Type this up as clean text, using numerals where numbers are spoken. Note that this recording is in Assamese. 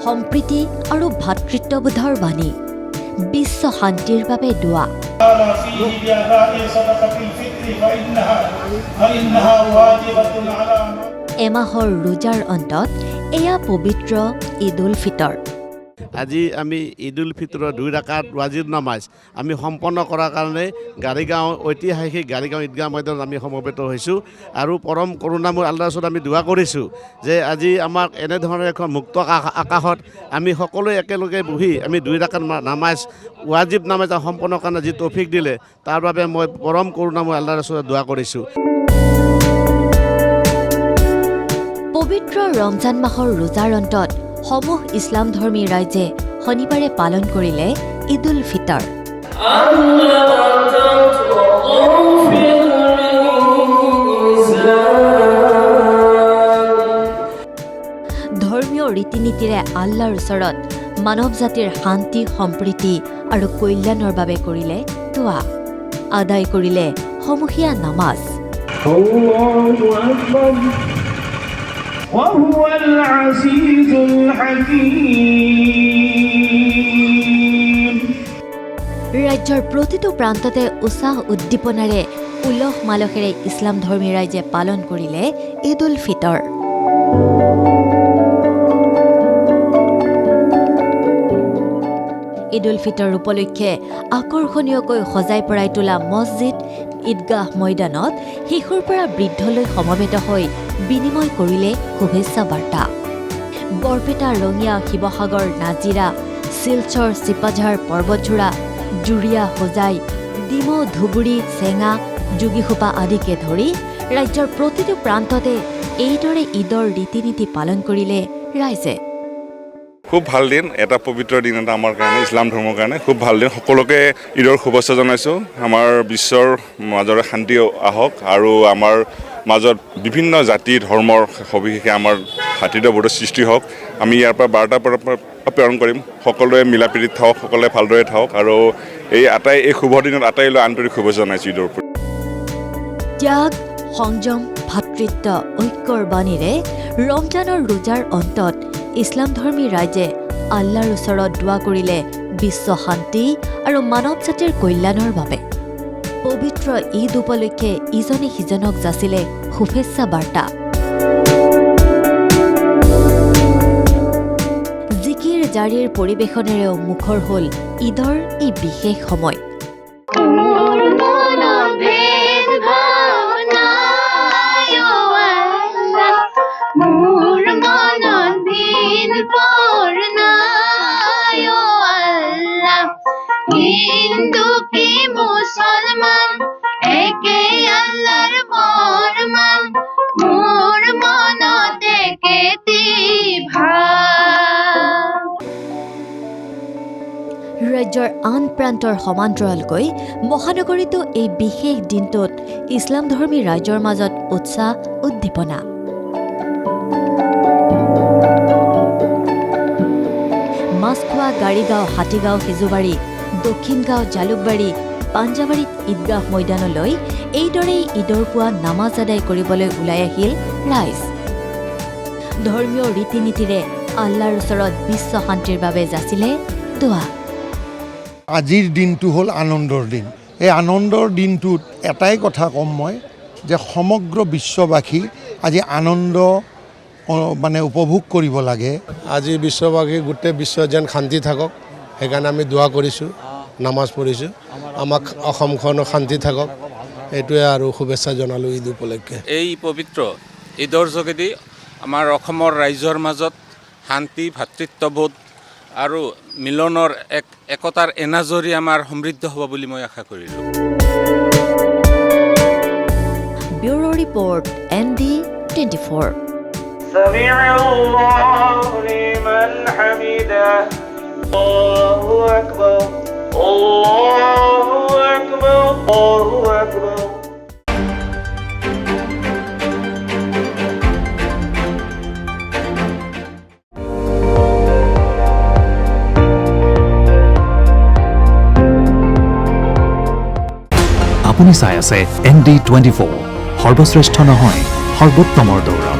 সম্প্ৰীতি আৰু ভাতৃত্ববোধৰ বাণী, বিশ্ব শান্তিৰ বাবে দোৱা। এমাহৰ ৰোজাৰ অন্তত এয়া পবিত্ৰ ঈদ উল ফিতৰ। আজি আমি ঈদ উল ফিতৰৰ 2 ৰাকাত ৱাজিব নামাজ আমি সম্পন্ন কৰাৰ কাৰণে গাড়ীগাঁও ঐতিহাসিক গাড়ীগাঁও ঈদগাহ ময়দানত আমি সমবেত হৈছোঁ আৰু পৰম কৰোণাময় আল্লাহৰ ওচৰত আমি দোৱা কৰিছোঁ যে আজি আমাক এনেধৰণৰ এখন মুক্ত আকাশত আমি সকলোৱে একেলগে বহি আমি 2 ৰাকাত নামাজ ৱাজিব নামাজ সম্পন্ন কাৰণে যি তৌফিক দিলে তাৰ বাবে মই পৰম কৰোণাময় আল্লাহৰ ওচৰত দোৱা কৰিছোঁ। পবিত্ৰ ৰমজান মাহৰ ৰোজাৰ অন্তত সমূহ ইছলাম ধৰ্মী ৰাইজে শনিবাৰে পালন কৰিলে ঈদ উল ফিতৰ। ধৰ্মীয় ৰীতি নীতিৰে আল্লাহৰ ওচৰত মানৱ জাতিৰ শান্তি সম্প্ৰীতি আৰু কল্যাণৰ বাবে কৰিলে দোৱা, আদায় কৰিলে সমূহীয়া নামাজ। وهو العزيز الحكيم। ৰাজ্যৰ প্ৰতিটো প্ৰান্ততে উৎসাহ উদ্দীপনাৰে উলহ মালহেৰে ইছলাম ধৰ্মী ৰাইজে পালন কৰিলে ঈদ উল ফিতৰ। ঈদ উল ফিতৰ উপলক্ষে আকৰ্ষণীয়কৈ সজাই পৰাই তোলা মছজিদ ঈদগাহ ময়দানত শিশুৰ পৰা বৃদ্ধলৈ সমবেত হৈ বিনিময় কৰিলে শুভেচ্ছা বাৰ্তা। বৰপেটা, ৰঙিয়া, শিৱসাগৰ, নাজিৰা, শিলচৰ, চিপাঝাৰ, পৰ্বতঝোৰা, জুৰিয়া, হোজাই, ডিমৌ, ধুবুৰী, চেঙা, যোগীখোপা আদিকে ধৰি ৰাজ্যৰ প্ৰতিটো প্ৰান্ততে এইদৰে ঈদৰ ৰীতি নীতি পালন কৰিলে ৰাইজে। খুব ভাল দিন, এটা পবিত্ৰ দিন এটা আমাৰ কাৰণে, ইছলাম ধৰ্মৰ কাৰণে খুব ভাল দিন। সকলোকে ঈদৰ শুভেচ্ছা জনাইছোঁ। আমাৰ বিশ্বৰ মাজৰে শান্তি আহক আৰু আমাৰ মাজত বিভিন্ন জাতি ধৰ্মৰ সবিশেষে আমাৰ ভাতৃত্ববোধৰ সৃষ্টি হওক। আমি ইয়াৰ পৰা বাৰ্তা প্ৰেৰণ কৰিম, সকলোৱে মিলাপ্ৰীতিত থাকক, সকলোৱে ভালদৰে থাকক আৰু এই শুভ দিনত আটাইলৈ আন্তৰিক শুভেচ্ছা জনাইছোঁ ঈদৰ প্ৰতি। ত্যাগ, সংযম, ভাতৃত্ব, ঐক্যৰ বাণীৰে ৰমজানৰ ৰোজাৰ অন্তত ইছলাম ধৰ্মী ৰাইজে আল্লাহৰ ওচৰত দোৱা কৰিলে বিশ্ব শান্তি আৰু মানৱ জাতিৰ কল্যাণৰ বাবে। পবিত্ৰ ঈদ উপলক্ষে ইজনে সিজনক যাচিলে শুভেচ্ছা বাৰ্তা। জিকিৰ জাৰিৰ পৰিৱেশনেৰেও মুখৰ হ'ল ঈদৰ এই বিশেষ সময়। ৰাজ্যৰ আন প্ৰান্তৰ সমান্তৰালকৈ মহানগৰীতো এই বিশেষ দিনটোত ইছলাম ধৰ্মী ৰাইজৰ মাজত উৎসাহ উদ্দীপনা। মাছখোৱা, গাড়ীগাঁও, হাতীগাঁও, সিজুবাৰী, দক্ষিণগাঁও, জালুকবাৰী, পাঞ্জাবাৰীত ঈদগাহ ময়দানলৈ এইদৰেই ঈদৰ পুৱা নামাজ আদায় কৰিবলৈ ওলাই আহিল ৰাইজ। ধৰ্মীয় ৰীতি নীতিৰে আল্লাহৰ ওচৰত বিশ্ব শান্তিৰ বাবে যাচিলে দোৱা। আজিৰ দিনটো হ'ল আনন্দৰ দিন। এই আনন্দৰ দিনটোত এটাই কথা ক'ম মই যে সমগ্ৰ বিশ্ববাসী আজি আনন্দ উপভোগ কৰিব লাগে। আজি বিশ্ববাসী গোটেই বিশ্ব যেন শান্তি থাকক, সেইকাৰণে আমি দোৱা কৰিছোঁ, নামাজ পঢ়িছোঁ, আমাক অসমখন শান্তি থাকক, এইটোৱে আৰু শুভেচ্ছা জনালোঁ ঈদ উপলক্ষে। এই পবিত্ৰ ঈদৰ যোগেদি আমাৰ অসমৰ ৰাইজৰ মাজত শান্তি, ভাতৃত্ববোধ আৰু মিলনৰ একতাৰ এনাজৰী আমাৰ সমৃদ্ধ হ'ব বুলি মই আশা কৰিলোঁ। Bureau report ND24। سمع الله لمن حمده الله أكبر الله أكبر الله أكبر। আপুনি চাই আছে ND24, সৰ্বশ্ৰেষ্ঠ নহয় সৰ্বোত্তমৰ দৌৰ।